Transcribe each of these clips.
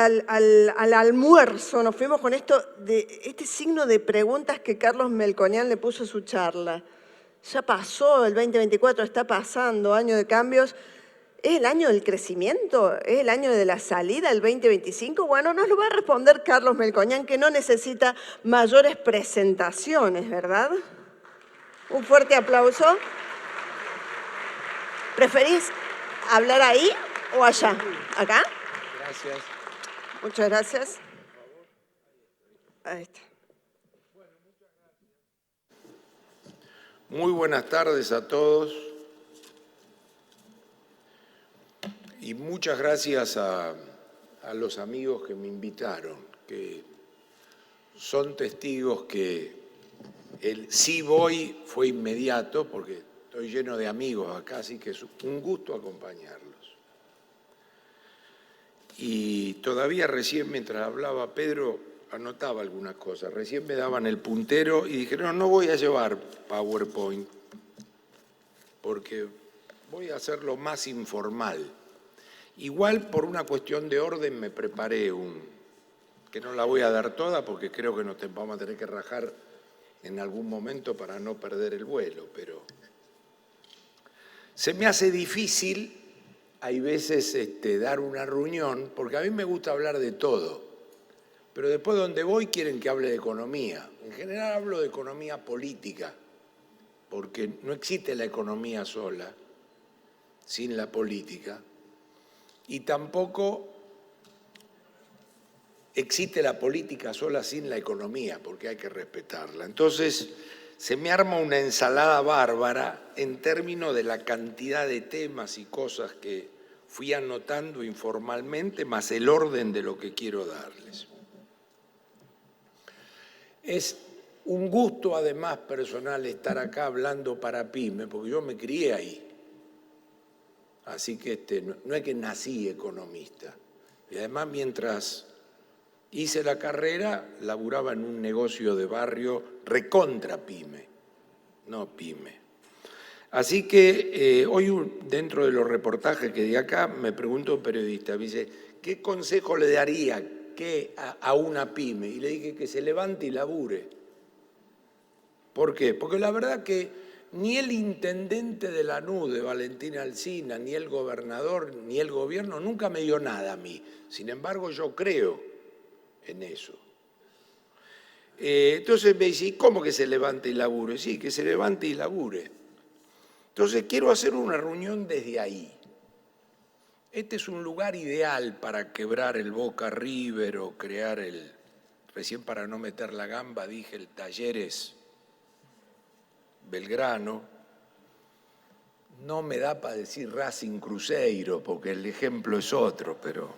al almuerzo, nos fuimos con este signo de preguntas que Carlos Melconian le puso a su charla. Ya pasó, el 2024 está pasando, año de cambios. ¿Es el año del crecimiento? ¿Es el año de la salida, el 2025? Bueno, nos lo va a responder Carlos Melconian, que no necesita mayores presentaciones, ¿verdad? Un fuerte aplauso. ¿Preferís hablar ahí o allá? ¿Acá? Gracias. Muchas gracias. Ahí está. Muy buenas tardes a todos y muchas gracias a los amigos que me invitaron, que son testigos que el sí voy fue inmediato porque estoy lleno de amigos acá, así que es un gusto acompañarlos. Y todavía recién mientras hablaba Pedro anotaba algunas cosas, recién me daban el puntero y dije, no voy a llevar PowerPoint porque voy a hacerlo más informal. Igual por una cuestión de orden me preparé que no la voy a dar toda porque creo que nos vamos a tener que rajar en algún momento para no perder el vuelo, pero se me hace difícil, hay veces, dar una reunión, porque a mí me gusta hablar de todo, pero después donde voy quieren que hable de economía. En general hablo de economía política, porque no existe la economía sola, sin la política, y tampoco existe la política sola sin la economía, porque hay que respetarla. Entonces, se me arma una ensalada bárbara en términos de la cantidad de temas y cosas que fui anotando informalmente, más el orden de lo que quiero darles. Es un gusto, además, personal estar acá hablando para PYME, porque yo me crié ahí. Así que no es que nací economista. Y además, mientras hice la carrera, laburaba en un negocio de barrio recontra PYME, no PYME. Así que hoy, dentro de los reportajes que di acá, me preguntó un periodista, me dice, ¿qué consejo le daría a una PYME? Y le dije que se levante y labure. ¿Por qué? Porque la verdad que ni el intendente de Lanús, Valentín Alsina, ni el gobernador, ni el gobierno nunca me dio nada a mí. Sin embargo, yo creo en eso. Entonces me dice, ¿cómo que se levante y labure? Sí, que se levante y labure. Entonces quiero hacer una reunión desde ahí. Este es un lugar ideal para quebrar el Boca River o crear recién para no meter la gamba dije el Talleres Belgrano. No me da para decir Racing Cruzeiro porque el ejemplo es otro, pero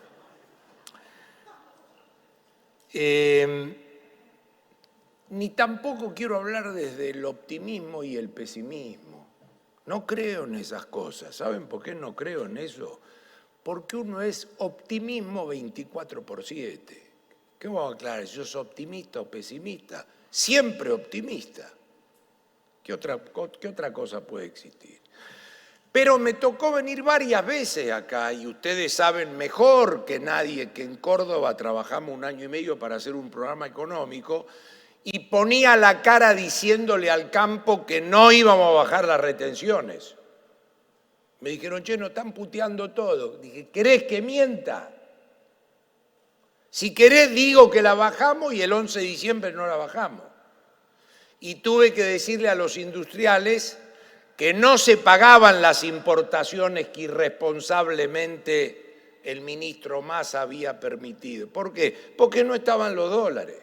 ni tampoco quiero hablar desde el optimismo y el pesimismo. No creo en esas cosas. ¿Saben por qué no creo en eso? Porque uno es optimismo 24/7. ¿Qué vamos a aclarar? ¿Yo soy optimista o pesimista? Siempre optimista. ¿Qué otra cosa puede existir? Pero me tocó venir varias veces acá y ustedes saben mejor que nadie que en Córdoba trabajamos 1 año y medio para hacer un programa económico y ponía la cara diciéndole al campo que no íbamos a bajar las retenciones. Me dijeron, che, no están puteando todo. Dije, ¿querés que mienta? Si querés digo que la bajamos y el 11 de diciembre no la bajamos. Y tuve que decirle a los industriales que no se pagaban las importaciones que irresponsablemente el ministro Massa había permitido. ¿Por qué? Porque no estaban los dólares.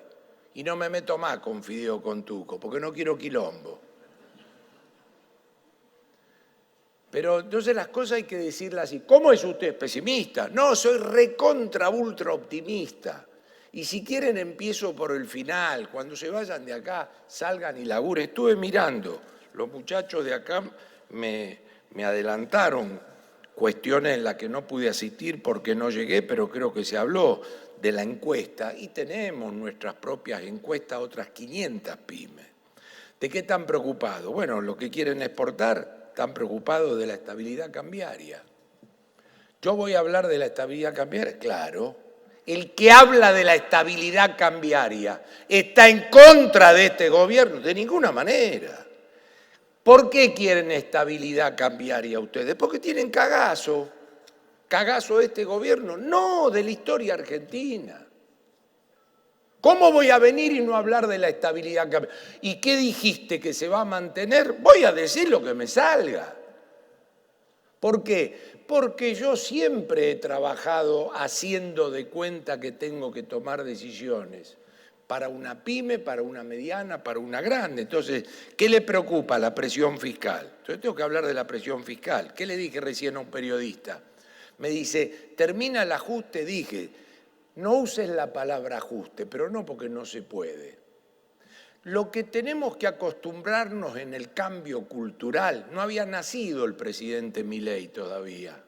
Y no me meto más con Fideo con Tuco, porque no quiero quilombo. Pero entonces las cosas hay que decirlas así. ¿Cómo es usted pesimista? No, soy recontra ultra optimista. Y si quieren empiezo por el final. Cuando se vayan de acá, salgan y laburen. Estuve mirando. Los muchachos de acá me adelantaron cuestiones en las que no pude asistir porque no llegué, pero creo que se habló de la encuesta. Y tenemos nuestras propias encuestas, otras 500 pymes. ¿De qué están preocupados? Bueno, los que quieren exportar están preocupados de la estabilidad cambiaria. ¿Yo voy a hablar de la estabilidad cambiaria? Claro. el que habla de la estabilidad cambiaria, está en contra de este gobierno? De ninguna manera. ¿Por qué quieren estabilidad cambiaria ustedes? Porque tienen cagazo. ¿Cagazo de este gobierno? No, de la historia argentina. ¿Cómo voy a venir y no hablar de la estabilidad cambiaria? ¿Y qué dijiste que se va a mantener? Voy a decir lo que me salga. ¿Por qué? Porque yo siempre he trabajado haciendo de cuenta que tengo que tomar decisiones para una pyme, para una mediana, para una grande. Entonces, ¿qué le preocupa? La presión fiscal. Entonces tengo que hablar de la presión fiscal. ¿Qué le dije recién a un periodista? Me dice, termina el ajuste, dije, no uses la palabra ajuste, pero no porque no se puede. Lo que tenemos que acostumbrarnos en el cambio cultural, no había nacido el presidente Milei todavía,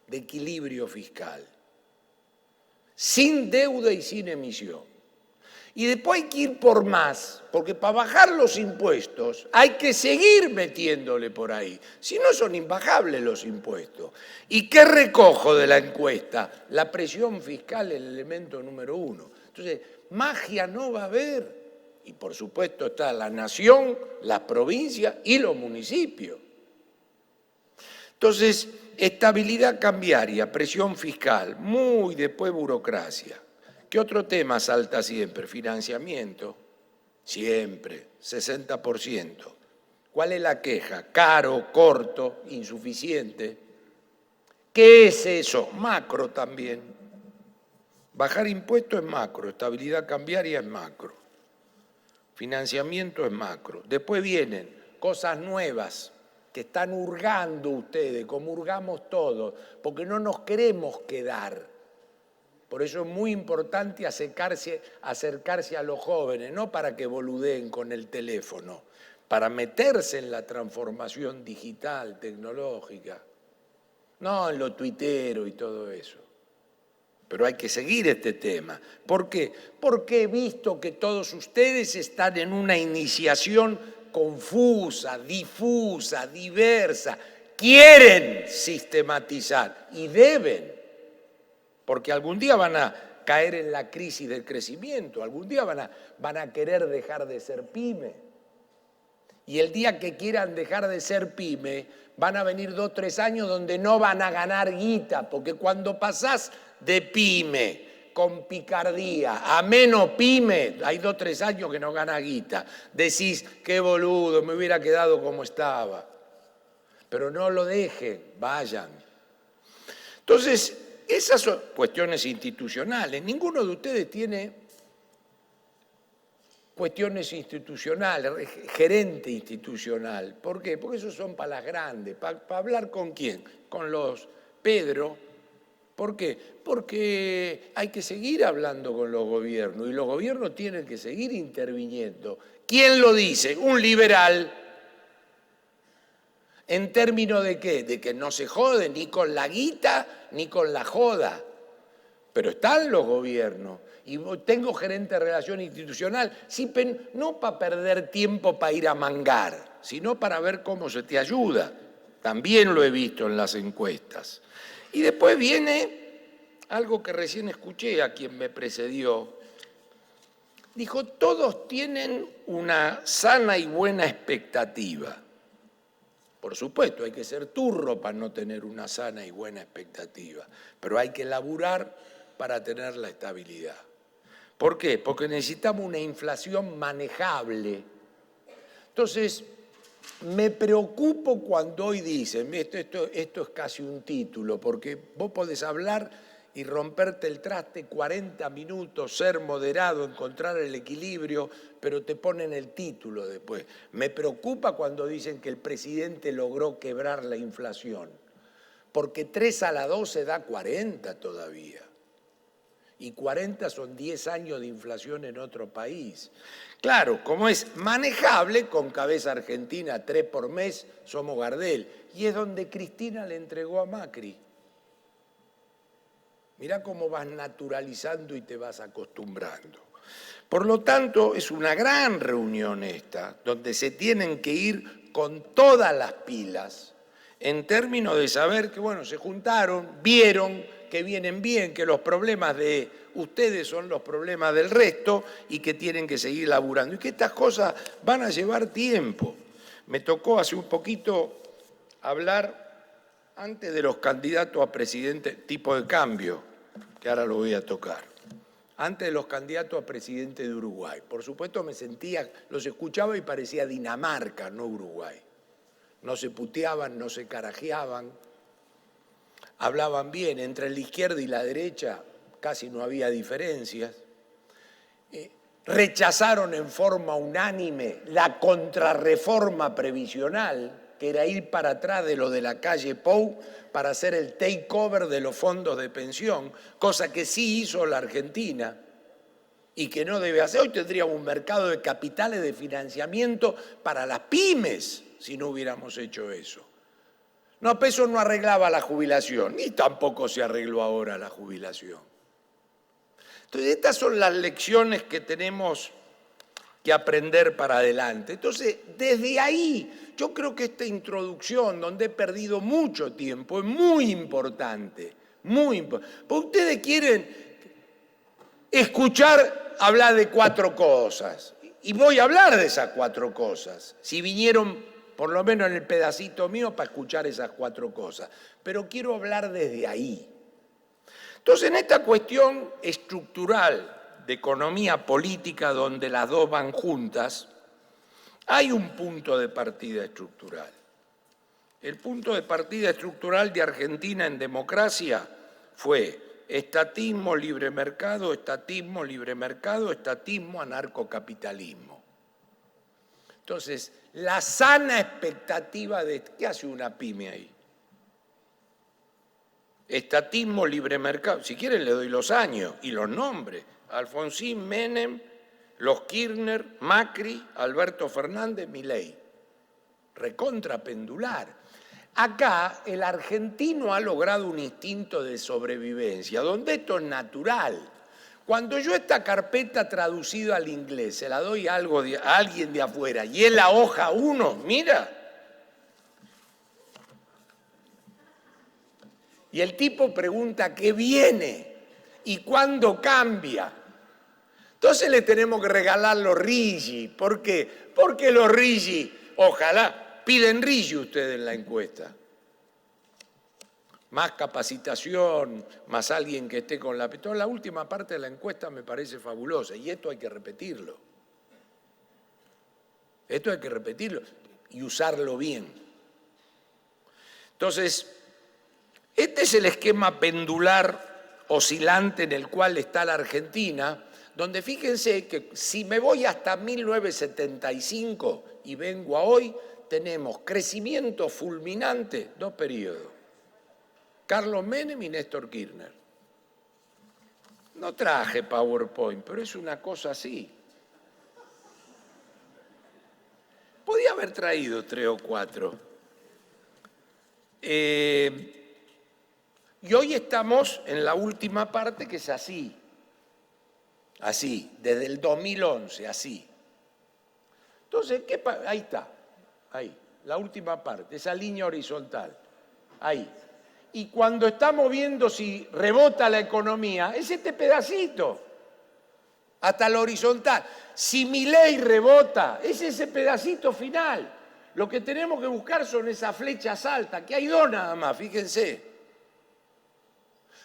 de equilibrio fiscal, sin deuda y sin emisión. Y después hay que ir por más, porque para bajar los impuestos hay que seguir metiéndole por ahí. Si no, son imbajables los impuestos. ¿Y qué recojo de la encuesta? La presión fiscal es el elemento número 1. Entonces, magia no va a haber. Y por supuesto está la nación, las provincias y los municipios. Entonces, estabilidad cambiaria, presión fiscal, muy después burocracia. ¿Qué otro tema salta siempre? Financiamiento, siempre, 60%. ¿Cuál es la queja? Caro, corto, insuficiente. ¿Qué es eso? Macro también. Bajar impuestos es macro, estabilidad cambiaria es macro, financiamiento es macro. Después vienen cosas nuevas que están hurgando ustedes, como hurgamos todos, porque no nos queremos quedar. Por eso es muy importante acercarse a los jóvenes, no para que boludeen con el teléfono, para meterse en la transformación digital, tecnológica, no en lo tuitero y todo eso. Pero hay que seguir este tema. ¿Por qué? Porque he visto que todos ustedes están en una iniciación confusa, difusa, diversa. Quieren sistematizar y deben. Porque algún día van a caer en la crisis del crecimiento, algún día van a querer dejar de ser pyme. Y el día que quieran dejar de ser pyme, van a venir 2 o 3 años donde no van a ganar guita, porque cuando pasás de pyme con picardía a menos pyme, hay 2 o 3 años que no gana guita. Decís, qué boludo, me hubiera quedado como estaba. Pero no lo dejen, vayan. Entonces, esas son cuestiones institucionales. Ninguno de ustedes tiene cuestiones institucionales, gerente institucional. ¿Por qué? Porque esos son para las grandes. ¿Para hablar con quién? Con los Pedro. ¿Por qué? Porque hay que seguir hablando con los gobiernos y los gobiernos tienen que seguir interviniendo. ¿Quién lo dice? Un liberal. ¿En términos de qué? De que no se jode ni con la guita ni con la joda. Pero están los gobiernos. Y tengo gerente de relación institucional, sí, no para perder tiempo para ir a mangar, sino para ver cómo se te ayuda. También lo he visto en las encuestas. Y después viene algo que recién escuché a quien me precedió. Dijo, todos tienen una sana y buena expectativa. Por supuesto, hay que ser turro para no tener una sana y buena expectativa, pero hay que laburar para tener la estabilidad. ¿Por qué? Porque necesitamos una inflación manejable. Entonces, me preocupo cuando hoy dicen, esto es casi un título, porque vos podés hablar y romperte el traste 40 minutos, ser moderado, encontrar el equilibrio, pero te ponen el título después. Me preocupa cuando dicen que el presidente logró quebrar la inflación, porque 3 a la 12 da 40 todavía. Y 40 son 10 años de inflación en otro país. Claro, como es manejable, con cabeza argentina 3 por mes, somos Gardel. Y es donde Cristina le entregó a Macri. Mirá cómo vas naturalizando y te vas acostumbrando. Por lo tanto, es una gran reunión esta, donde se tienen que ir con todas las pilas, en términos de saber que, bueno, se juntaron, vieron que vienen bien, que los problemas de ustedes son los problemas del resto y que tienen que seguir laburando. Y que estas cosas van a llevar tiempo. Me tocó hace un poquito hablar antes de los candidatos a presidente, tipo de cambio, que ahora lo voy a tocar. Antes de los candidatos a presidente de Uruguay. Por supuesto me sentía, los escuchaba y parecía Dinamarca, no Uruguay. No se puteaban, no se carajeaban, hablaban bien, entre la izquierda y la derecha casi no había diferencias. Rechazaron en forma unánime la contrarreforma previsional, que era ir para atrás de lo de la calle Pou para hacer el takeover de los fondos de pensión, cosa que sí hizo la Argentina y que no debe hacer. Hoy tendríamos un mercado de capitales de financiamiento para las pymes si no hubiéramos hecho eso. No, pero eso no arreglaba la jubilación, ni tampoco se arregló ahora la jubilación. Entonces, estas son las lecciones que tenemos que aprender para adelante. Entonces, desde ahí, yo creo que esta introducción, donde he perdido mucho tiempo, es muy importante, muy importante. Porque ustedes quieren escuchar hablar de 4 cosas, y voy a hablar de esas 4 cosas, si vinieron por lo menos en el pedacito mío para escuchar esas 4 cosas, pero quiero hablar desde ahí. Entonces, en esta cuestión estructural de economía política, donde las dos van juntas, hay un punto de partida estructural. El punto de partida estructural de Argentina en democracia fue estatismo, libre mercado, estatismo, libre mercado, estatismo, anarcocapitalismo. Entonces, la sana expectativa de... ¿Qué hace una pyme ahí? Estatismo, libre mercado. Si quieren le doy los años y los nombres. Alfonsín, Menem, los Kirchner, Macri, Alberto Fernández, Milei. Recontrapendular. Acá el argentino ha logrado un instinto de sobrevivencia, donde esto es natural. Cuando yo esta carpeta traducida al inglés se la doy a alguien de afuera y es la hoja 1, mira. Y el tipo pregunta qué viene y cuándo cambia. Entonces le tenemos que regalar los Rigi. ¿Por qué? Porque los Rigi, ojalá, piden Rigi ustedes en la encuesta. Más capacitación, más alguien que esté con la... Toda la última parte de la encuesta me parece fabulosa y esto hay que repetirlo. Esto hay que repetirlo y usarlo bien. Entonces, este es el esquema pendular oscilante en el cual está la Argentina, donde fíjense que si me voy hasta 1975 y vengo a hoy, tenemos crecimiento fulminante, 2 periodos. Carlos Menem y Néstor Kirchner. No traje PowerPoint, pero es una cosa así. Podía haber traído 3 o 4. Y hoy estamos en la última parte que es así. Así, desde el 2011, así. Entonces, ahí está, ahí, la última parte, esa línea horizontal, ahí. Y cuando estamos viendo si rebota la economía, es este pedacito, hasta la horizontal. Si Milei rebota, es ese pedacito final. Lo que tenemos que buscar son esas flechas altas, que hay 2 nada más, fíjense.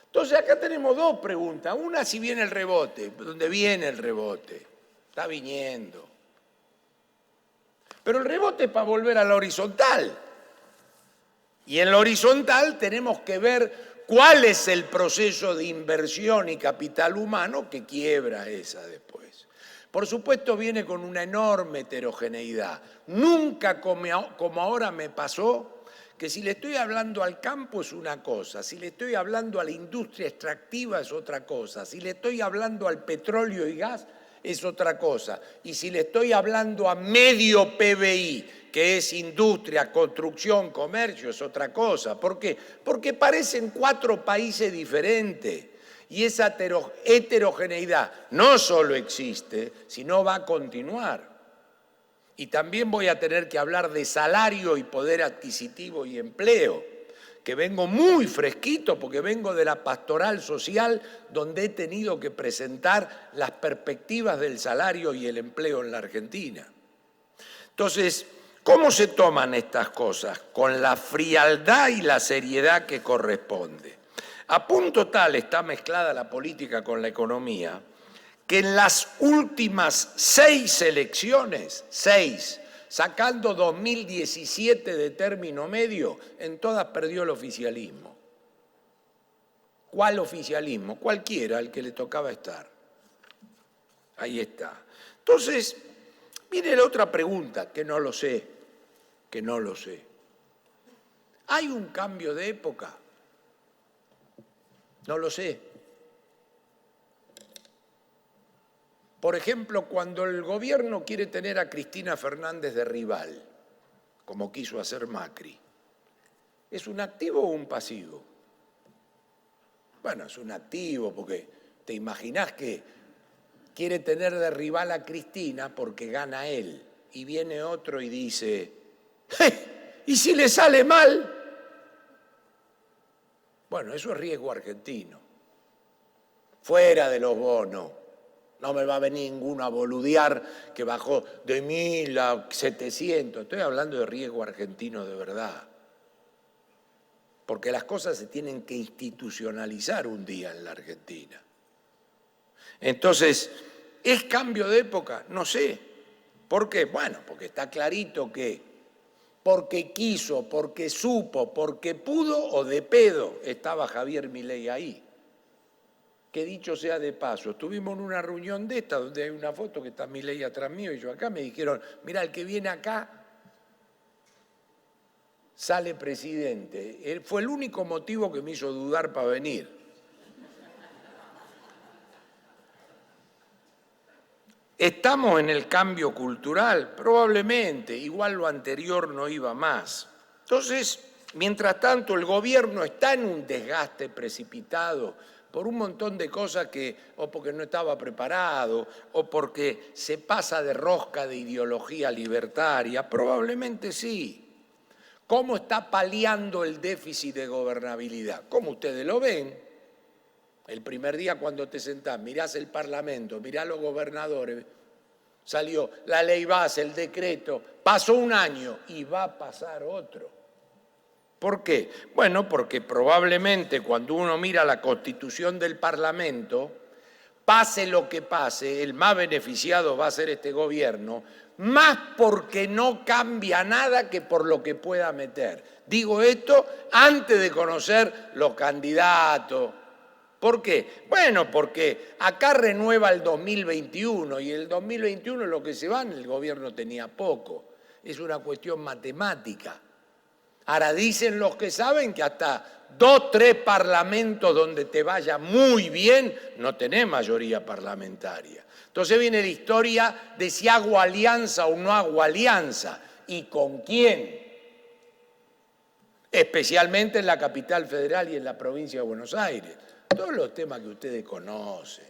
Entonces acá tenemos 2 preguntas. Una, si viene el rebote. ¿Dónde viene el rebote? Está viniendo. Pero el rebote es para volver a la horizontal. Y en la horizontal tenemos que ver cuál es el proceso de inversión y capital humano que quiebra esa después. Por supuesto viene con una enorme heterogeneidad. Nunca como ahora me pasó que si le estoy hablando al campo es una cosa, si le estoy hablando a la industria extractiva es otra cosa, si le estoy hablando al petróleo y gas es otra cosa, y si le estoy hablando a medio PBI, que es industria, construcción, comercio, es otra cosa. ¿Por qué? Porque parecen 4 países diferentes y esa heterogeneidad no solo existe, sino va a continuar. Y también voy a tener que hablar de salario y poder adquisitivo y empleo, que vengo muy fresquito porque vengo de la pastoral social donde he tenido que presentar las perspectivas del salario y el empleo en la Argentina. Entonces, ¿cómo se toman estas cosas? Con la frialdad y la seriedad que corresponde. A punto tal está mezclada la política con la economía que en las últimas 6 elecciones, 6, sacando 2017 de término medio, en todas perdió el oficialismo. ¿Cuál oficialismo? Cualquiera, el que le tocaba estar. Ahí está. Entonces, viene la otra pregunta, que no lo sé. ¿Hay un cambio de época? No lo sé. Por ejemplo, cuando el gobierno quiere tener a Cristina Fernández de rival, como quiso hacer Macri, ¿es un activo o un pasivo? Bueno, es un activo porque te imaginás que quiere tener de rival a Cristina porque gana él y viene otro y dice, ¿y si le sale mal? Bueno, eso es riesgo argentino. Fuera de los bonos. No me va a venir ninguno a boludear que bajó de 1.000 a 700. Estoy hablando de riesgo argentino de verdad. Porque las cosas se tienen que institucionalizar un día en la Argentina. Entonces, ¿es cambio de época? No sé. ¿Por qué? Bueno, porque está clarito que porque quiso, porque supo, porque pudo o de pedo estaba Javier Milei ahí. Que dicho sea de paso, estuvimos en una reunión de esta donde hay una foto que está Milei atrás mío y yo acá, me dijeron, mira, el que viene acá sale presidente. Fue el único motivo que me hizo dudar para venir. ¿Estamos en el cambio cultural? Probablemente, igual lo anterior no iba más. Entonces, mientras tanto, el gobierno está en un desgaste precipitado por un montón de cosas que, o porque no estaba preparado, o porque se pasa de rosca de ideología libertaria, probablemente sí. ¿Cómo está paliando el déficit de gobernabilidad? Como ustedes lo ven, el primer día cuando te sentás, mirás el Parlamento, mirás los gobernadores, salió la ley base, el decreto, pasó un año y va a pasar otro. ¿Por qué? Bueno, porque probablemente cuando uno mira la constitución del Parlamento, pase lo que pase, el más beneficiado va a ser este gobierno, más porque no cambia nada que por lo que pueda meter. Digo esto antes de conocer los candidatos. ¿Por qué? Bueno, porque acá renueva el 2021 y el 2021 lo que se va, el gobierno tenía poco. Es una cuestión matemática. Ahora dicen los que saben que hasta 2, 3 parlamentos donde te vaya muy bien, no tenés mayoría parlamentaria. Entonces viene la historia de si hago alianza o no hago alianza y con quién. Especialmente en la capital federal y en la provincia de Buenos Aires. Todos los temas que ustedes conocen.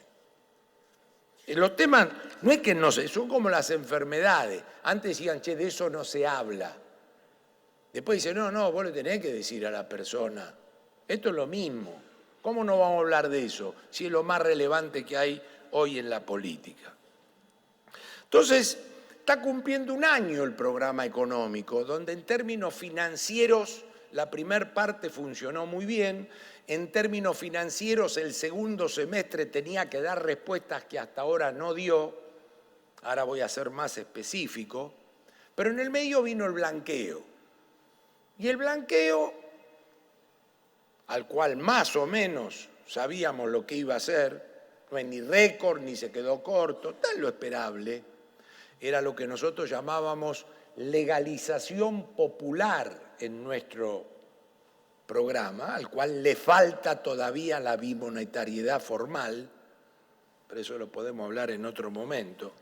Los temas no es que no se, son como las enfermedades. Antes decían, che, de eso no se habla. Después dice, no, vos le tenés que decir a la persona, esto es lo mismo. ¿Cómo no vamos a hablar de eso si es lo más relevante que hay hoy en la política? Entonces, está cumpliendo un año el programa económico, donde en términos financieros la primera parte funcionó muy bien, en términos financieros el segundo semestre tenía que dar respuestas que hasta ahora no dio, ahora voy a ser más específico, pero en el medio vino el blanqueo. Y el blanqueo, al cual más o menos sabíamos lo que iba a ser, no es ni récord ni se quedó corto, tal lo esperable, era lo que nosotros llamábamos legalización popular en nuestro programa, al cual le falta todavía la bimonetariedad formal, pero eso lo podemos hablar en otro momento.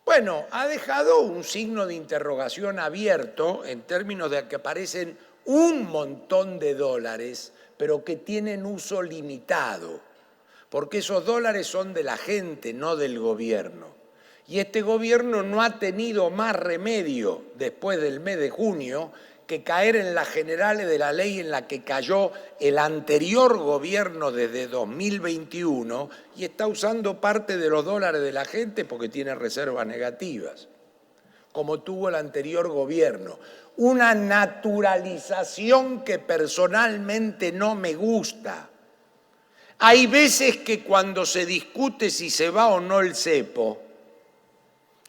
Bueno, ha dejado un signo de interrogación abierto en términos de que aparecen un montón de dólares, pero que tienen uso limitado, porque esos dólares son de la gente, no del gobierno. Y este gobierno no ha tenido más remedio después del mes de junio que caer en las generales de la ley en la que cayó el anterior gobierno desde 2021 y está usando parte de los dólares de la gente porque tiene reservas negativas, como tuvo el anterior gobierno. Una naturalización que personalmente no me gusta. Hay veces que cuando se discute si se va o no el cepo,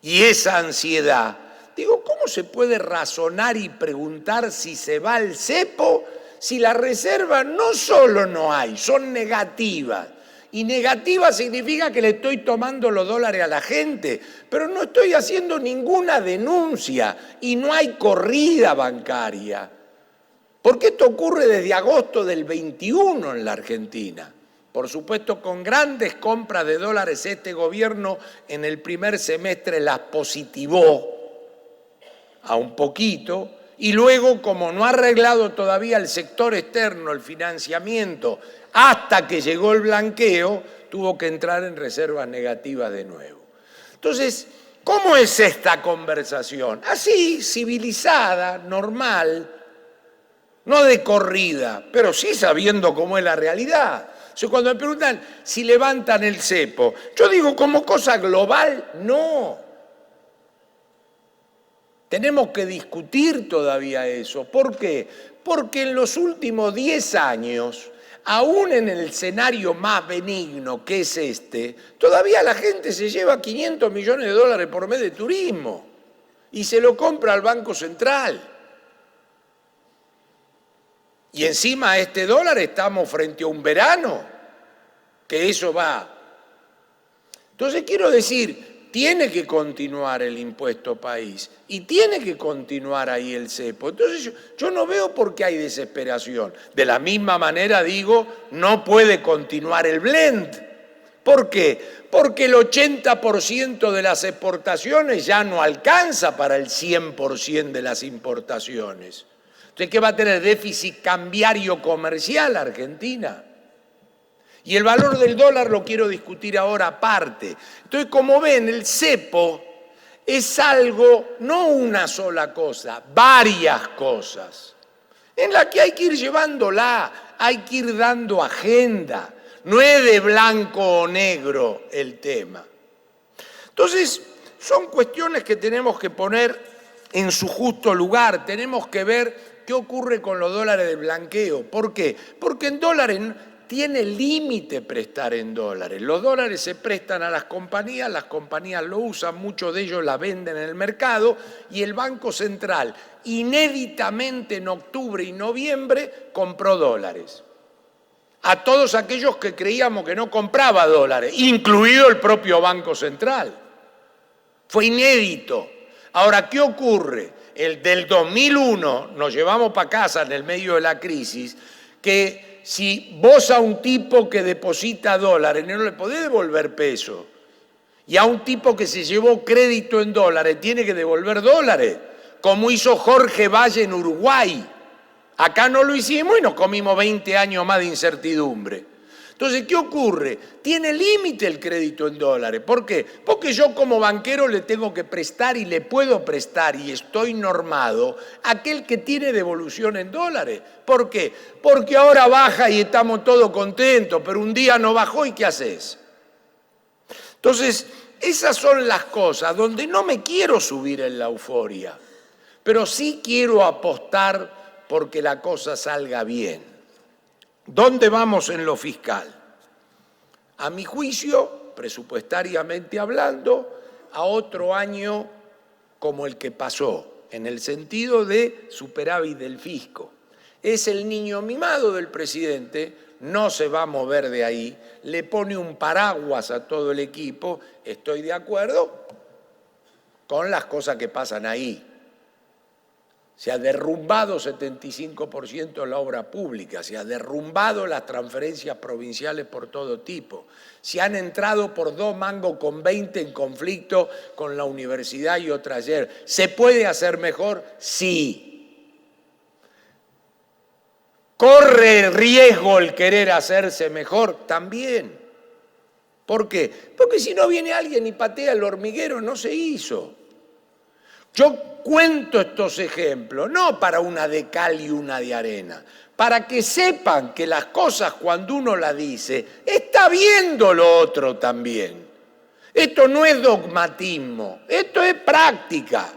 y esa ansiedad, digo, ¿cómo se puede razonar y preguntar si se va el cepo si las reservas no solo no hay, son negativas? Y negativa significa que le estoy tomando los dólares a la gente, pero no estoy haciendo ninguna denuncia y no hay corrida bancaria. Porque esto ocurre desde agosto del 21 en la Argentina. Por supuesto, con grandes compras de dólares, este gobierno en el primer semestre las positivó a un poquito, y luego, como no ha arreglado todavía el sector externo, el financiamiento, hasta que llegó el blanqueo, tuvo que entrar en reservas negativas de nuevo. Entonces, ¿cómo es esta conversación? Así, civilizada, normal, no de corrida, pero sí sabiendo cómo es la realidad. O sea, cuando me preguntan si levantan el cepo, yo digo, como cosa global, no. Tenemos que discutir todavía eso. ¿Por qué? Porque en los últimos 10 años, aún en el escenario más benigno que es este, todavía la gente se lleva 500 millones de dólares por mes de turismo y se lo compra al Banco Central. Y encima a este dólar estamos frente a un verano, que eso va. Entonces quiero decir, tiene que continuar el impuesto país y tiene que continuar ahí el cepo. Entonces yo no veo por qué hay desesperación. De la misma manera digo, no puede continuar el blend. ¿Por qué? Porque el 80% de las exportaciones ya no alcanza para el 100% de las importaciones. Entonces, ¿qué va a tener? Déficit cambiario comercial Argentina. Y el valor del dólar lo quiero discutir ahora aparte. Entonces, como ven, el cepo es algo, no una sola cosa, varias cosas, en la que hay que ir llevándola, hay que ir dando agenda. No es de blanco o negro el tema. Entonces, son cuestiones que tenemos que poner en su justo lugar. Tenemos que ver qué ocurre con los dólares del blanqueo. ¿Por qué? Porque en dólares tiene límite prestar en dólares. Los dólares se prestan a las compañías lo usan, muchos de ellos la venden en el mercado y el Banco Central, inéditamente en octubre y noviembre, compró dólares. A todos aquellos que creíamos que no compraba dólares, incluido el propio Banco Central. Fue inédito. Ahora, ¿qué ocurre? El del 2001 nos llevamos para casa en el medio de la crisis, que si vos a un tipo que deposita dólares no le podés devolver peso, y a un tipo que se llevó crédito en dólares tiene que devolver dólares, como hizo Jorge Valle en Uruguay. Acá no lo hicimos y nos comimos 20 años más de incertidumbre. Entonces, ¿qué ocurre? Tiene límite el crédito en dólares. ¿Por qué? Porque yo como banquero le tengo que prestar y le puedo prestar y estoy normado a aquel que tiene devolución en dólares. ¿Por qué? Porque ahora baja y estamos todos contentos, pero un día no bajó y ¿qué haces? Entonces, esas son las cosas donde no me quiero subir en la euforia, pero sí quiero apostar porque la cosa salga bien. ¿Dónde vamos en lo fiscal? A mi juicio, presupuestariamente hablando, a otro año como el que pasó, en el sentido de superávit del fisco. Es el niño mimado del presidente, no se va a mover de ahí, le pone un paraguas a todo el equipo, estoy de acuerdo con las cosas que pasan ahí. Se ha derrumbado 75% la obra pública, se ha derrumbado las transferencias provinciales por todo tipo, se han entrado por 2 mangos con 20 en conflicto con la universidad y otra ayer. ¿Se puede hacer mejor? Sí. ¿Corre riesgo el querer hacerse mejor? También. ¿Por qué? Porque si no viene alguien y patea el hormiguero, no se hizo. Yo cuento estos ejemplos, no para una de cal y una de arena, para que sepan que las cosas cuando uno las dice, está viendo lo otro también. Esto no es dogmatismo, esto es práctica.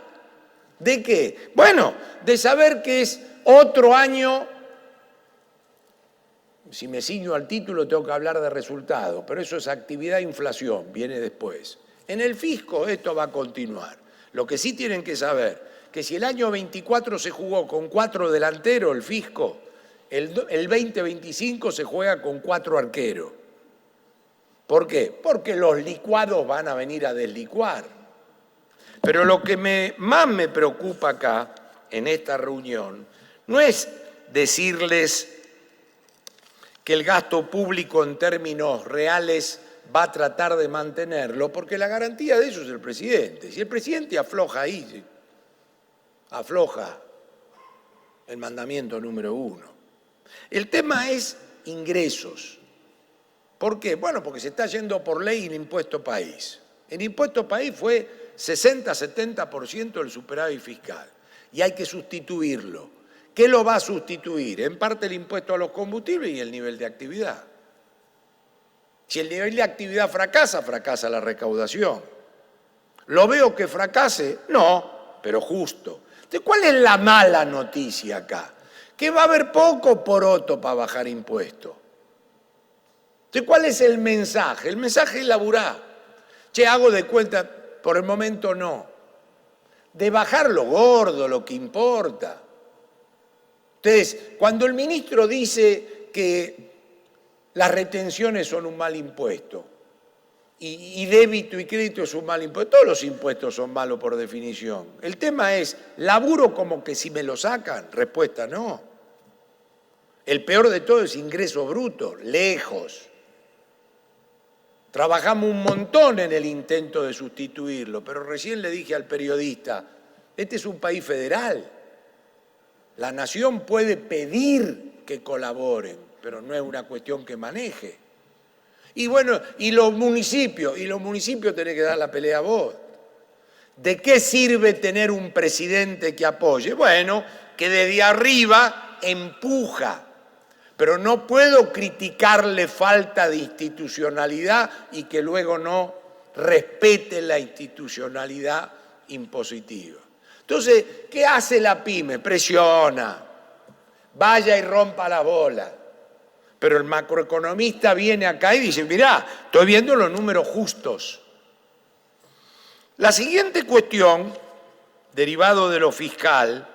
¿De qué? Bueno, de saber que es otro año. Si me ciño al título tengo que hablar de resultados, pero eso es actividad e inflación, viene después. En el fisco esto va a continuar. Lo que sí tienen que saber, que si el año 24 se jugó con 4 delanteros el fisco, el 2025 se juega con 4 arqueros. ¿Por qué? Porque los licuados van a venir a deslicuar. Pero lo que más me preocupa acá, en esta reunión, no es decirles que el gasto público en términos reales va a tratar de mantenerlo, porque la garantía de eso es el presidente. Si el presidente afloja ahí, afloja el mandamiento número 1. El tema es ingresos. ¿Por qué? Bueno, porque se está yendo por ley el impuesto país. El impuesto país fue 60-70% del superávit fiscal y hay que sustituirlo. ¿Qué lo va a sustituir? En parte el impuesto a los combustibles y el nivel de actividad. Si el nivel de actividad fracasa, fracasa la recaudación. ¿Lo veo que fracase? No, pero justo. Entonces, ¿cuál es la mala noticia acá? Que va a haber poco poroto para bajar impuestos. Entonces, ¿cuál es el mensaje? El mensaje es laburar. Che, hago de cuenta, por el momento no. De bajar lo gordo, lo que importa. Entonces, cuando el ministro dice que las retenciones son un mal impuesto y débito y crédito es un mal impuesto, todos los impuestos son malos por definición. El tema es, ¿laburo como que si me lo sacan? Respuesta, no. El peor de todo es ingreso bruto, lejos. Trabajamos un montón en el intento de sustituirlo, pero recién le dije al periodista, este es un país federal. La nación puede pedir que colaboren, pero no es una cuestión que maneje. Y bueno, y los municipios tienen que dar la pelea a vos. ¿De qué sirve tener un presidente que apoye? Bueno, que desde arriba empuja, pero no puedo criticarle falta de institucionalidad y que luego no respete la institucionalidad impositiva. Entonces, ¿qué hace la PYME? Presiona, vaya y rompa la bola. Pero el macroeconomista viene acá y dice, mirá, estoy viendo los números justos. La siguiente cuestión, derivado de lo fiscal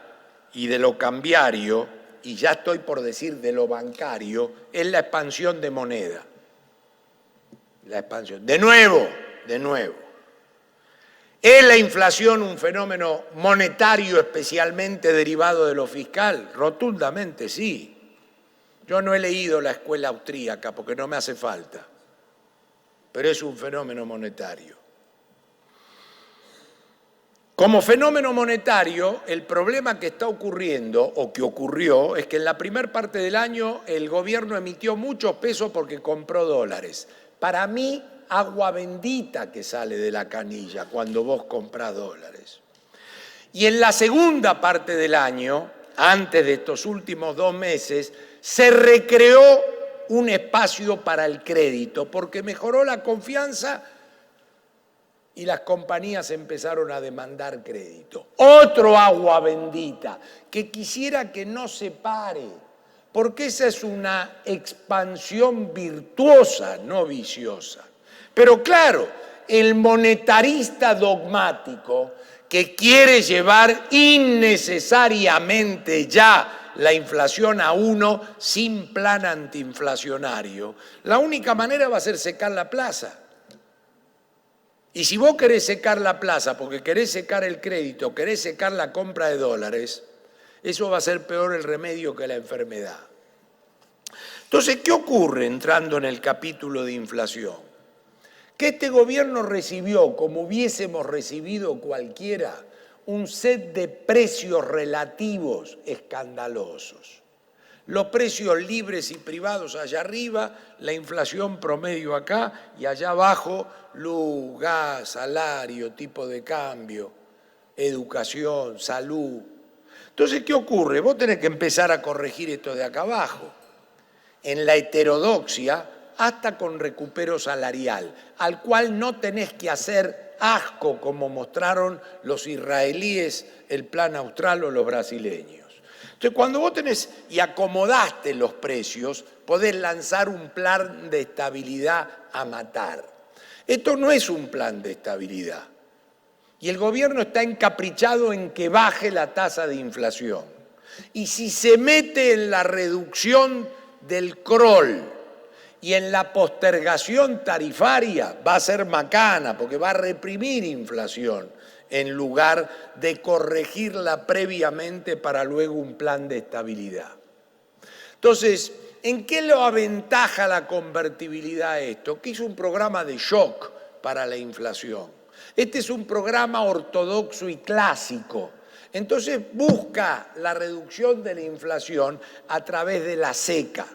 y de lo cambiario, y ya estoy por decir de lo bancario, es la expansión de moneda. La expansión. De nuevo. ¿Es la inflación un fenómeno monetario especialmente derivado de lo fiscal? Rotundamente sí. Yo no he leído la escuela austríaca porque no me hace falta, pero es un fenómeno monetario. Como fenómeno monetario, el problema que está ocurriendo, o que ocurrió, es que en la primera parte del año el gobierno emitió muchos pesos porque compró dólares. Para mí, agua bendita que sale de la canilla cuando vos comprás dólares. Y en la segunda parte del año, antes de estos últimos 2 meses, se recreó un espacio para el crédito porque mejoró la confianza y las compañías empezaron a demandar crédito. Otro agua bendita que quisiera que no se pare, porque esa es una expansión virtuosa, no viciosa. Pero claro, el monetarista dogmático que quiere llevar innecesariamente ya la inflación a 1 sin plan antiinflacionario, la única manera va a ser secar la plaza. Y si vos querés secar la plaza porque querés secar el crédito, querés secar la compra de dólares, eso va a ser peor el remedio que la enfermedad. Entonces, ¿qué ocurre entrando en el capítulo de inflación? Que este gobierno recibió, como hubiésemos recibido cualquiera, un set de precios relativos escandalosos. Los precios libres y privados allá arriba, la inflación promedio acá y allá abajo, luz, gas, salario, tipo de cambio. educación, salud. Entonces, ¿qué ocurre? Vos tenés que empezar a corregir esto de acá abajo. En la heterodoxia, hasta con recupero salarial, al cual no tenés que hacer asco como mostraron los israelíes, el plan austral o los brasileños. Entonces, cuando vos tenés y acomodaste los precios, podés lanzar un plan de estabilidad a matar. Esto no es un plan de estabilidad. Y el gobierno está encaprichado en que baje la tasa de inflación. Y si se mete en la reducción del CROL y en la postergación tarifaria, va a ser macana, porque va a reprimir inflación en lugar de corregirla previamente para luego un plan de estabilidad. Entonces, ¿en qué lo aventaja la convertibilidad esto? Que hizo un programa de shock para la inflación. Este es un programa ortodoxo y clásico. Entonces busca la reducción de la inflación a través de la seca.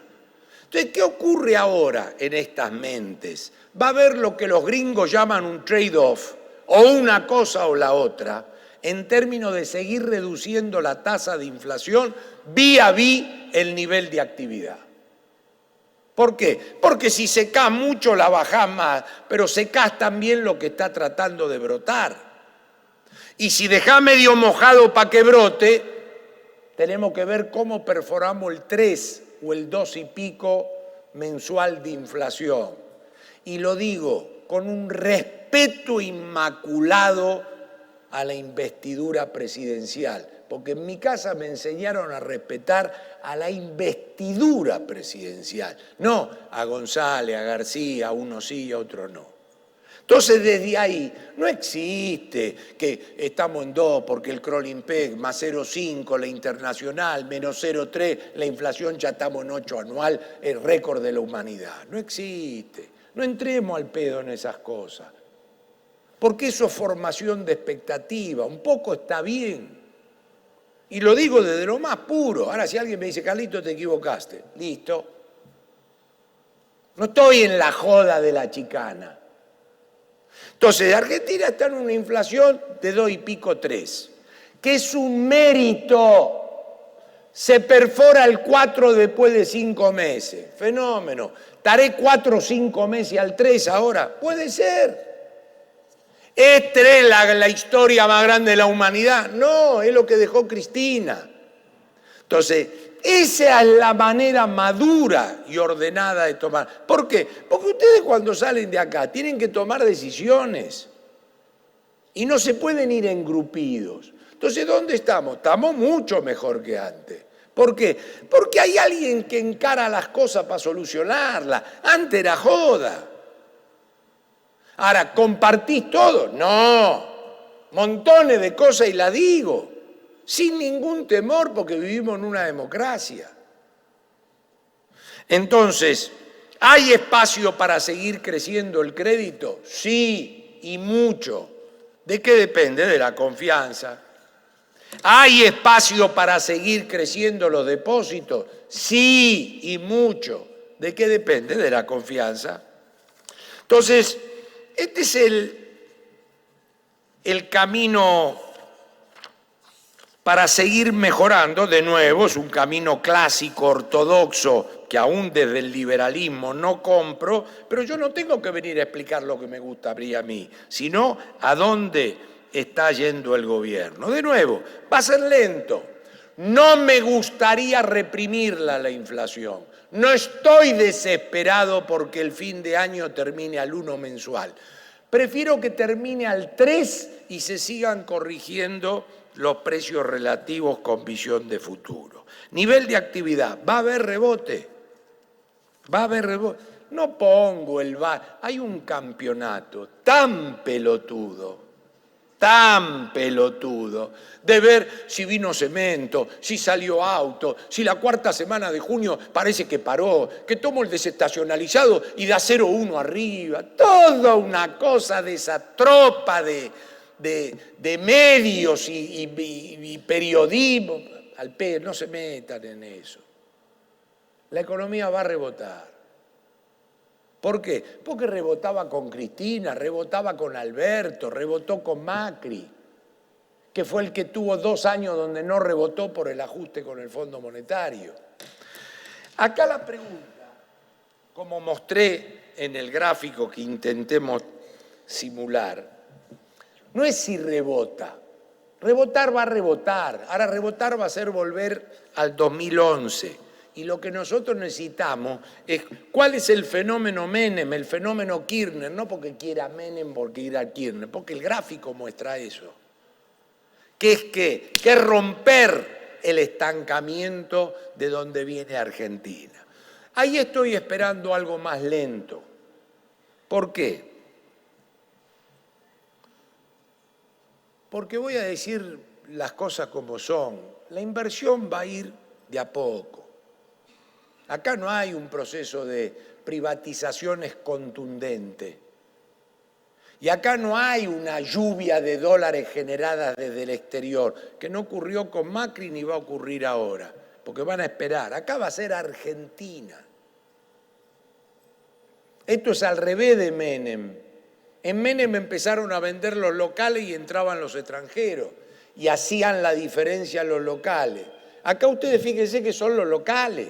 Entonces, ¿qué ocurre ahora en estas mentes? Va a haber lo que los gringos llaman un trade-off, o una cosa o la otra, en términos de seguir reduciendo la tasa de inflación vía el nivel de actividad. ¿Por qué? Porque si secás mucho la bajás más, pero secás también lo que está tratando de brotar. Y si dejás medio mojado para que brote, tenemos que ver cómo perforamos el 3 o el 2 y pico mensual de inflación. Y lo digo con un respeto inmaculado a la investidura presidencial, porque en mi casa me enseñaron a respetar a la investidura presidencial, no a González, a García, a uno sí y a otro no. Entonces, desde ahí, no existe que estamos en 2 porque el crawling peg, más 0,5 la internacional, menos 0,3 la inflación, ya estamos en 8 anual, el récord de la humanidad. No existe. No entremos al pedo en esas cosas. Porque eso es formación de expectativa. Un poco está bien. Y lo digo desde lo más puro. Ahora, si alguien me dice, Carlito, te equivocaste. Listo. No estoy en la joda de la chicana. Entonces, Argentina está en una inflación de 2 y pico, 3, que es un mérito. Se perfora el 4 después de 5 meses. Fenómeno. ¿Estaré 4 o 5 meses al 3 ahora? Puede ser. ¿Es 3 la historia más grande de la humanidad? No, es lo que dejó Cristina. Entonces, esa es la manera madura y ordenada de tomar. ¿Por qué? Porque ustedes cuando salen de acá tienen que tomar decisiones y no se pueden ir engrupidos. Entonces, ¿dónde estamos? Estamos mucho mejor que antes. ¿Por qué? Porque hay alguien que encara las cosas para solucionarlas. Antes era joda. Ahora, ¿compartís todo? No. Montones de cosas y la digo. Sin ningún temor porque vivimos en una democracia. Entonces, ¿hay espacio para seguir creciendo el crédito? Sí, y mucho. ¿De qué depende? De la confianza. ¿Hay espacio para seguir creciendo los depósitos? Sí, y mucho. ¿De qué depende? De la confianza. Entonces, este es el camino para seguir mejorando. De nuevo, es un camino clásico, ortodoxo, que aún desde el liberalismo no compro, pero yo no tengo que venir a explicar lo que me gustaría a mí, sino a dónde está yendo el gobierno. De nuevo, va a ser lento. No me gustaría reprimirla la inflación. No estoy desesperado porque el fin de año termine al 1 mensual. Prefiero que termine al 3 y se sigan corrigiendo los precios relativos con visión de futuro. Nivel de actividad, ¿va a haber rebote? ¿Va a haber rebote? No pongo el VAR. Hay un campeonato tan pelotudo, de ver si vino cemento, si salió auto, si la cuarta semana de junio parece que paró, que tomo el desestacionalizado y da 0,1 arriba. Toda una cosa de esa tropa de medios y periodismo. No se metan en eso. La economía va a rebotar. ¿Por qué? Porque rebotaba con Cristina, rebotaba con Alberto, rebotó con Macri. que fue el que tuvo 2 años donde no rebotó por el ajuste con el Fondo Monetario. Acá la pregunta, como mostré en el gráfico que intentemos simular, no es si rebota. Rebotar va a rebotar. Ahora rebotar va a ser volver al 2011. Y lo que nosotros necesitamos es cuál es el fenómeno Menem, el fenómeno Kirchner, no porque quiera Menem, porque quiera Kirchner, porque el gráfico muestra eso. Que es que romper el estancamiento de donde viene Argentina. Ahí estoy esperando algo más lento. ¿Por qué? Porque voy a decir las cosas como son. La inversión va a ir de a poco. Acá no hay un proceso de privatizaciones contundente. Y acá no hay una lluvia de dólares generadas desde el exterior, que no ocurrió con Macri ni va a ocurrir ahora, porque van a esperar. Acá va a ser Argentina. Esto es al revés de Menem. En Menem empezaron a vender los locales y entraban los extranjeros y hacían la diferencia los locales. Acá ustedes fíjense que son los locales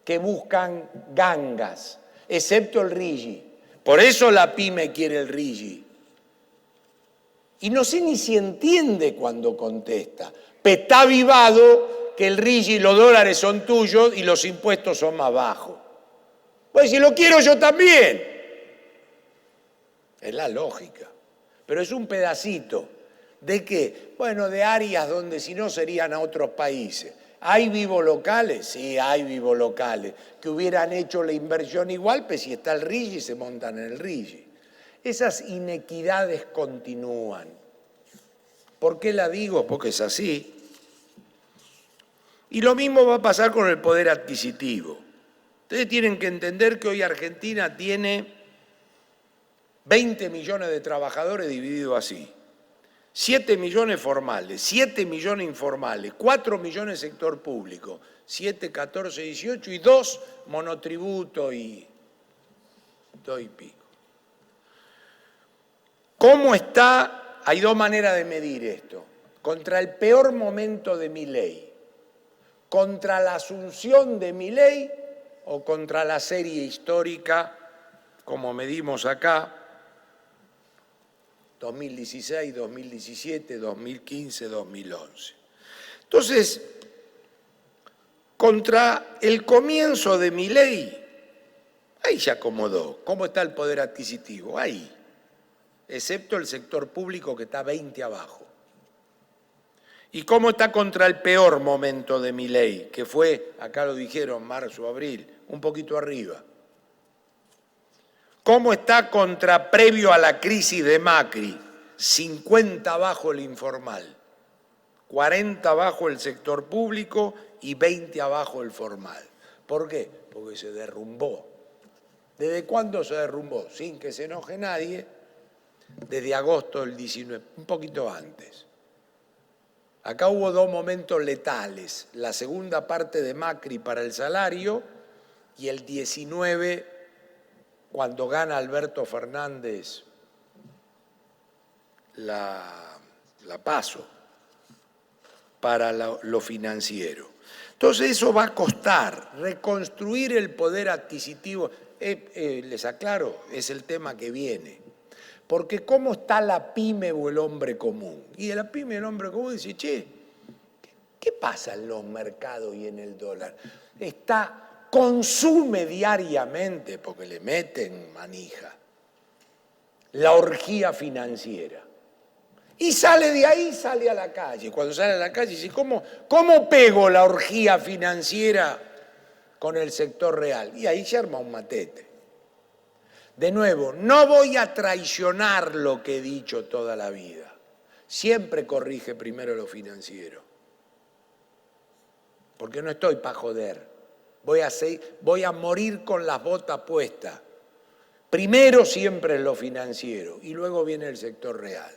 que buscan gangas, excepto el RIGI. Por eso la pyme quiere el RIGI. Y no sé ni si entiende cuando contesta. Pero está avivado que el RIGI y los dólares son tuyos y los impuestos son más bajos. Pues si lo quiero yo también. Es la lógica. Pero es un pedacito. ¿De qué? Bueno, de áreas donde si no serían a otros países. ¿Hay vivos locales? Sí, hay vivos locales. Que hubieran hecho la inversión igual, pues si está el RIGI, se montan en el RIGI. Esas inequidades continúan. ¿Por qué la digo? Porque es así. Y lo mismo va a pasar con el poder adquisitivo. Ustedes tienen que entender que hoy Argentina tiene 20 millones de trabajadores divididos así. 7 millones formales, 7 millones informales, 4 millones sector público, 7, 14, 18 y 2 monotributo y 2 y pico. ¿Cómo está? Hay 2 maneras de medir esto. Contra el peor momento de Milei, contra la asunción de Milei o contra la serie histórica, como medimos acá, 2016, 2017, 2015, 2011. Entonces, contra el comienzo de Milei, ahí se acomodó. ¿Cómo está el poder adquisitivo? Ahí, excepto el sector público que está 20 abajo. ¿Y cómo está contra el peor momento de Milei, que fue, acá lo dijeron, marzo, abril, un poquito arriba? ¿Cómo está contra previo a la crisis de Macri? 50 abajo el informal, 40 abajo el sector público y 20 abajo el formal. ¿Por qué? Porque se derrumbó. ¿Desde cuándo se derrumbó? Sin que se enoje nadie, desde agosto del 19, un poquito antes. Acá hubo 2 momentos letales, la segunda parte de Macri para el salario y el 19, cuando gana Alberto Fernández la PASO para lo financiero. Entonces eso va a costar, reconstruir el poder adquisitivo, les aclaro, es el tema que viene. Porque ¿cómo está la pyme o el hombre común? Y de la pyme y el hombre común dice, che, ¿qué pasa en los mercados y en el dólar? Consume diariamente, porque le meten manija, la orgía financiera. Y sale de ahí, sale a la calle. Cuando sale a la calle dice, ¿cómo pego la orgía financiera con el sector real? Y ahí se arma un matete. De nuevo, no voy a traicionar lo que he dicho toda la vida. Siempre corrige primero lo financiero. Porque no estoy para joder. Voy a morir con las botas puestas. Primero siempre es lo financiero y luego viene el sector real.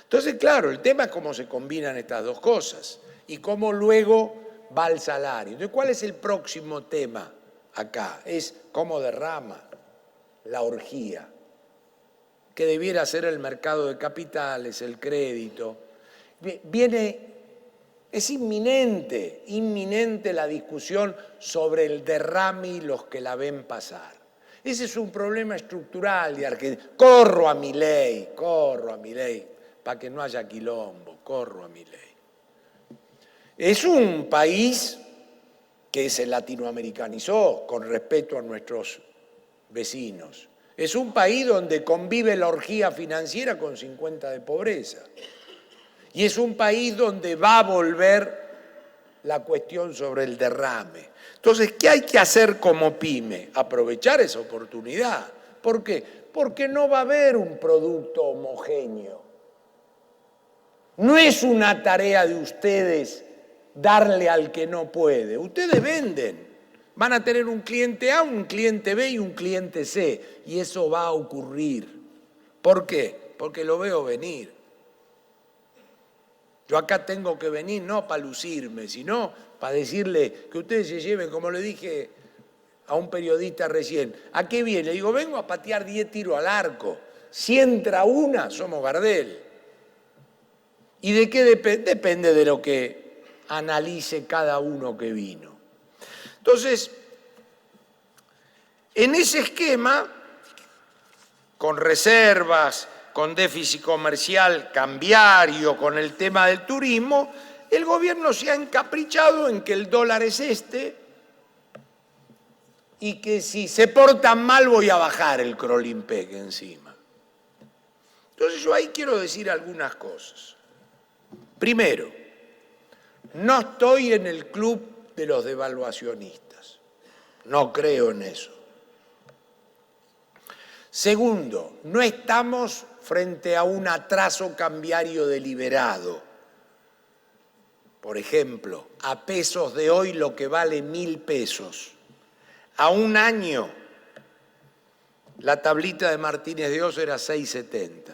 Entonces, claro, el tema es cómo se combinan estas 2 cosas y cómo luego va el salario. Entonces, ¿cuál es el próximo tema acá? Es cómo derrama la orgía. que debiera ser el mercado de capitales, el crédito. Es inminente la discusión sobre el derrame y los que la ven pasar. Ese es un problema estructural de Argentina. Corro a Milei, para que no haya quilombo, corro a Milei. Es un país que se latinoamericanizó con respeto a nuestros vecinos. Es un país donde convive la orgía financiera con 50 de pobreza. Y es un país donde va a volver la cuestión sobre el derrame. Entonces, ¿qué hay que hacer como pyme? Aprovechar esa oportunidad. ¿Por qué? Porque no va a haber un producto homogéneo. No es una tarea de ustedes darle al que no puede. Ustedes venden. Van a tener un cliente A, un cliente B y un cliente C. Y eso va a ocurrir. ¿Por qué? Porque lo veo venir. Yo acá tengo que venir no para lucirme, sino para decirle que ustedes se lleven, como le dije a un periodista recién, ¿a qué viene? Le digo, vengo a patear 10 tiros al arco. Si entra una, somos Gardel. ¿Y de qué depende? Depende de lo que analice cada uno que vino. Entonces, en ese esquema, con reservas, con déficit comercial cambiario, con el tema del turismo, el gobierno se ha encaprichado en que el dólar es y que si se portan mal voy a bajar el Krolimpek encima. Entonces yo ahí quiero decir algunas cosas. Primero, no estoy en el club de los devaluacionistas. No creo en eso. Segundo, no estamos frente a un atraso cambiario deliberado. Por ejemplo, a pesos de hoy lo que vale 1.000 pesos. A un año, la tablita de Martínez de Oz era 6.70.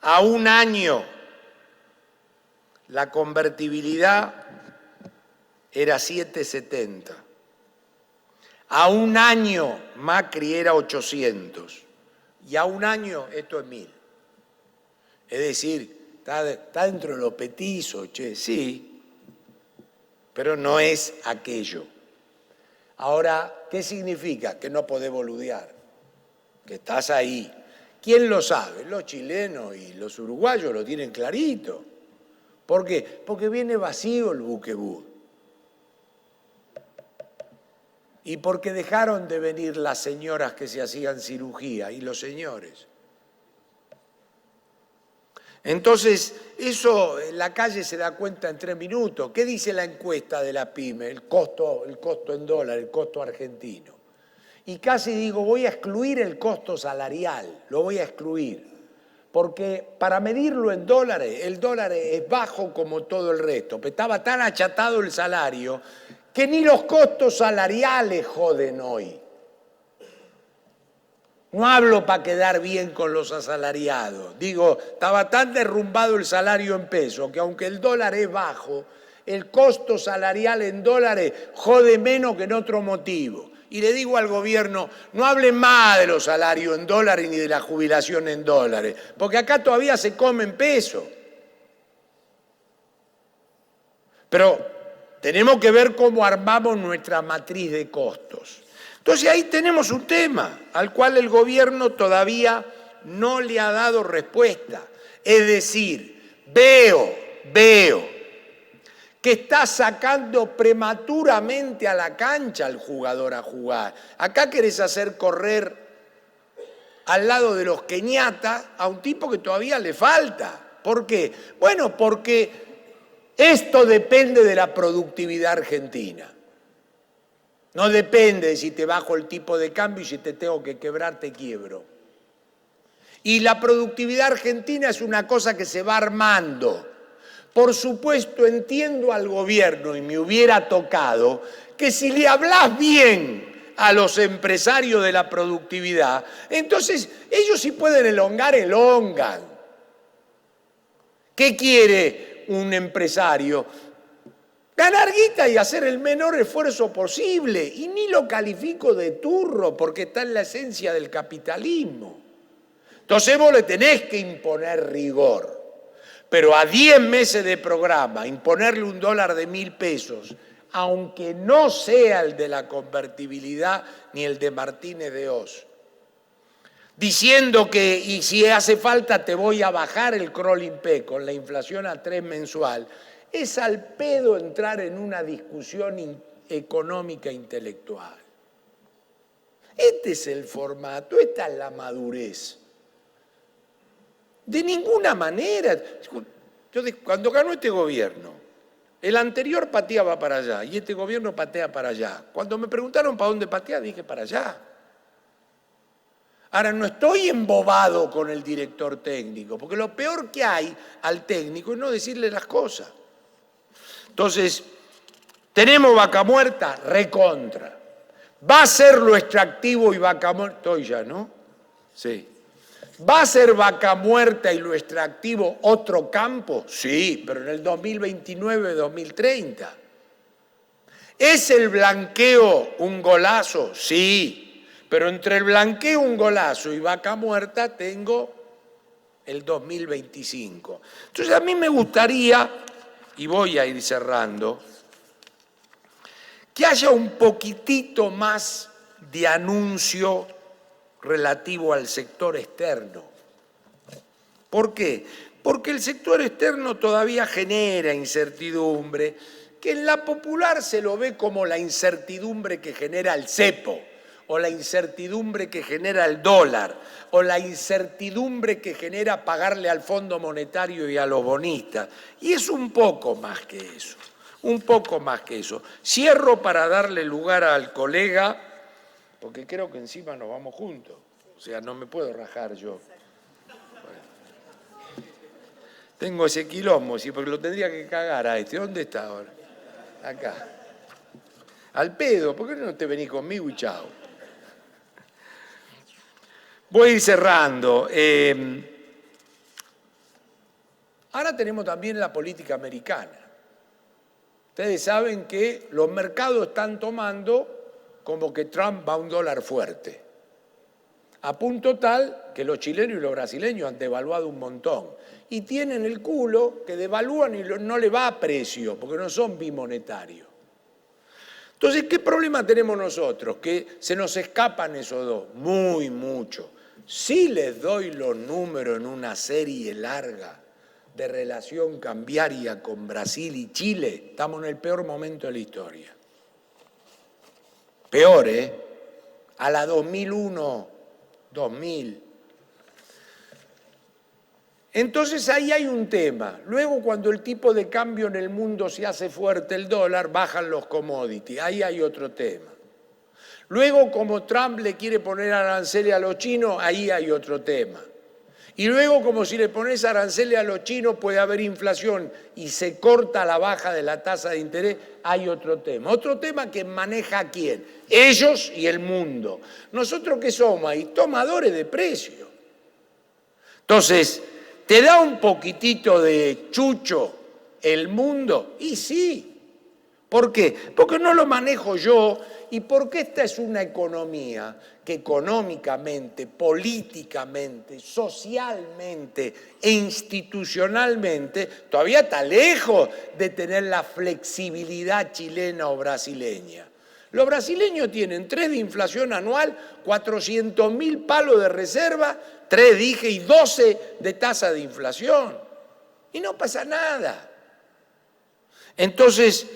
A un año, la convertibilidad era 7.70. A un año, Macri era 800. Y a un año, esto es 1.000. Es decir, está dentro de lo petizo, che, sí, pero no es aquello. Ahora, ¿qué significa? Que no podés boludear, que estás ahí. ¿Quién lo sabe? Los chilenos y los uruguayos lo tienen clarito. ¿Por qué? Porque viene vacío el buquebús. Y porque dejaron de venir las señoras que se hacían cirugía y los señores. Entonces, eso en la calle se da cuenta en 3 minutos. ¿Qué dice la encuesta de la PYME? El costo en dólar, el costo argentino. Y casi digo, voy a excluir el costo salarial, lo voy a excluir. Porque para medirlo en dólares, el dólar es bajo como todo el resto. Pero estaba tan achatado el salario que ni los costos salariales joden hoy. No hablo para quedar bien con los asalariados. Digo, estaba tan derrumbado el salario en pesos que aunque el dólar es bajo, el costo salarial en dólares jode menos que en otro motivo. Y le digo al gobierno, no hablen más de los salarios en dólares ni de la jubilación en dólares, porque acá todavía se come en pesos. Pero tenemos que ver cómo armamos nuestra matriz de costos. Entonces ahí tenemos un tema al cual el gobierno todavía no le ha dado respuesta. Es decir, veo que está sacando prematuramente a la cancha al jugador a jugar. Acá querés hacer correr al lado de los Kenyatta a un tipo que todavía le falta. ¿Por qué? Bueno, porque esto depende de la productividad argentina. No depende de si te bajo el tipo de cambio y si te tengo que quebrar, te quiebro. Y la productividad argentina es una cosa que se va armando. Por supuesto, entiendo al gobierno, y me hubiera tocado, que si le hablas bien a los empresarios de la productividad, entonces ellos si pueden elongar, elongan. ¿Qué quiere un empresario? Ganar guita y hacer el menor esfuerzo posible. Y ni lo califico de turro porque está en la esencia del capitalismo. Entonces vos le tenés que imponer rigor. Pero a 10 meses de programa, imponerle un dólar de 1.000 pesos, aunque no sea el de la convertibilidad ni el de Martínez de Oz, diciendo que, y si hace falta te voy a bajar el crawling P con la inflación a 3 mensual, es al pedo entrar en una discusión económica intelectual. Este es el formato, esta es la madurez. De ninguna manera. Cuando ganó este gobierno, el anterior pateaba para allá y este gobierno patea para allá. Cuando me preguntaron para dónde patea, dije para allá. Ahora, no estoy embobado con el director técnico, porque lo peor que hay al técnico es no decirle las cosas. Entonces, tenemos vaca muerta, recontra. ¿Va a ser lo extractivo y vaca muerta? Estoy ya, ¿no? Sí. ¿Va a ser vaca muerta y lo extractivo otro campo? Sí, pero en el 2029-2030. ¿Es el blanqueo un golazo? Sí, pero entre el blanqueo, un golazo y vaca muerta tengo el 2025. Entonces a mí me gustaría, y voy a ir cerrando, que haya un poquitito más de anuncio relativo al sector externo. ¿Por qué? Porque el sector externo todavía genera incertidumbre, que en la popular se lo ve como la incertidumbre que genera el cepo, o la incertidumbre que genera el dólar, o la incertidumbre que genera pagarle al Fondo Monetario y a los bonistas. Y es un poco más que eso, un poco más que eso. Cierro para darle lugar al colega, porque creo que encima nos vamos juntos. O sea, no me puedo rajar yo. Bueno. Tengo ese quilombo, sí, porque lo tendría que cagar a este. ¿Dónde está ahora? Acá. Al pedo, ¿por qué no te venís conmigo y chao? Voy a ir cerrando. Ahora tenemos también la política americana. Ustedes saben que los mercados están tomando como que Trump va a un dólar fuerte. A punto tal que los chilenos y los brasileños han devaluado un montón. Y tienen el culo que devalúan y no le va a precio, porque no son bimonetarios. Entonces, ¿qué problema tenemos nosotros? Que se nos escapan esos dos, mucho. Si les doy los números en una serie larga de relación cambiaria con Brasil y Chile, estamos en el peor momento de la historia. Peor, ¿eh? A la 2001, 2000. Entonces ahí hay un tema. Luego cuando el tipo de cambio en el mundo se hace fuerte, el dólar, bajan los commodities. Ahí hay otro tema. Luego como Trump le quiere poner aranceles a los chinos, ahí hay otro tema. Y luego como si le pones aranceles a los chinos puede haber inflación y se corta la baja de la tasa de interés, hay otro tema. Otro tema que maneja ¿quién? Ellos y el mundo. ¿Nosotros qué somos ahí? Tomadores de precio. Entonces, ¿te da un poquitito de chucho el mundo? Y sí. ¿Por qué? Porque no lo manejo yo y porque esta es una economía que económicamente, políticamente, socialmente e institucionalmente todavía está lejos de tener la flexibilidad chilena o brasileña. Los brasileños tienen 3 de inflación anual, 400.000 palos de reserva, 3 dije, y 12 de tasa de inflación. Y no pasa nada. Entonces,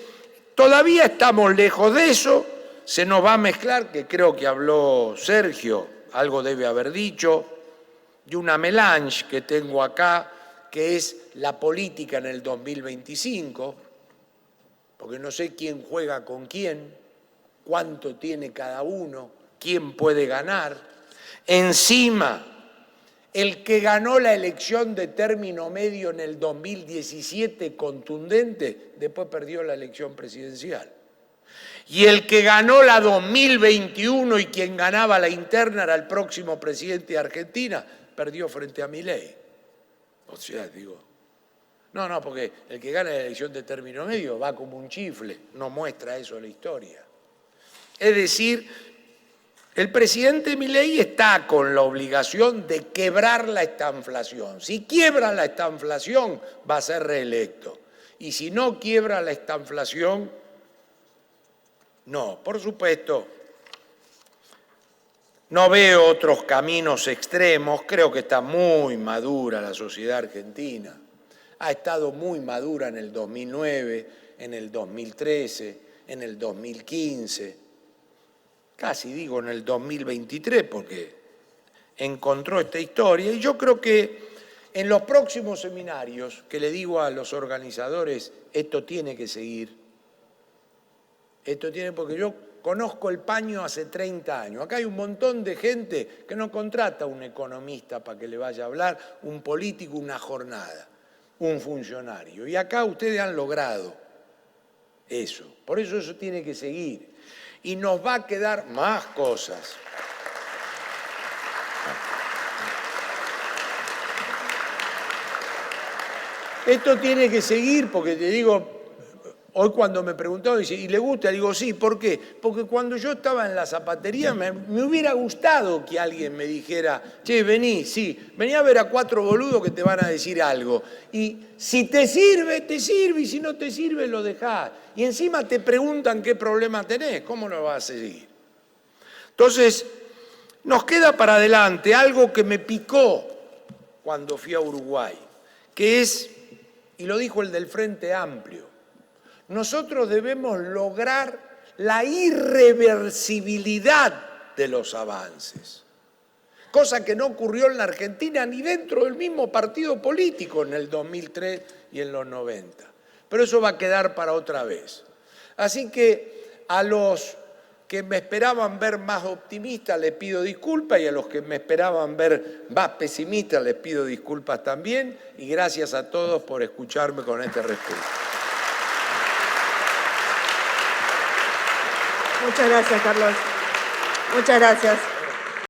todavía estamos lejos de eso, se nos va a mezclar, que creo que habló Sergio, algo debe haber dicho, de una melange que tengo acá, que es la política en el 2025, porque no sé quién juega con quién, cuánto tiene cada uno, quién puede ganar. Encima, el que ganó la elección de término medio en el 2017 contundente, después perdió la elección presidencial. Y el que ganó la 2021 y quien ganaba la interna era el próximo presidente de Argentina, perdió frente a Milei. O sea, digo, no, porque el que gana la elección de término medio va como un chifle, no muestra eso la historia. Es decir, El presidente Milei está con la obligación de quebrar la estanflación. Si quiebra la estanflación, va a ser reelecto. Y si no quiebra la estanflación, no. Por supuesto, no veo otros caminos extremos. Creo que está muy madura la sociedad argentina. Ha estado muy madura en el 2009, en el 2013, en el 2015. Casi digo en el 2023 porque encontró esta historia. Y yo creo que en los próximos seminarios, que le digo a los organizadores, esto tiene que seguir. Esto tiene, porque yo conozco el paño hace 30 años. Acá hay un montón de gente que no contrata a un economista para que le vaya a hablar, un político, una jornada, un funcionario. Y acá ustedes han logrado eso. Por eso eso tiene que seguir. Y nos va a quedar más cosas. Esto tiene que seguir porque te digo, hoy cuando me preguntaron, dice, ¿y le gusta? Digo, sí, ¿por qué? Porque cuando yo estaba en la zapatería me hubiera gustado que alguien me dijera, che, vení, sí, vení a ver a 4 boludos que te van a decir algo. Y si te sirve, y si no te sirve, lo dejás. Y encima te preguntan qué problema tenés, ¿cómo lo vas a seguir? Entonces, nos queda para adelante algo que me picó cuando fui a Uruguay, que es, y lo dijo el del Frente Amplio, nosotros debemos lograr la irreversibilidad de los avances, cosa que no ocurrió en la Argentina ni dentro del mismo partido político en el 2003 y en los 90. Pero eso va a quedar para otra vez. Así que a los que me esperaban ver más optimistas les pido disculpas y a los que me esperaban ver más pesimistas les pido disculpas también y gracias a todos por escucharme con este respeto. Muchas gracias, Carlos. Muchas gracias.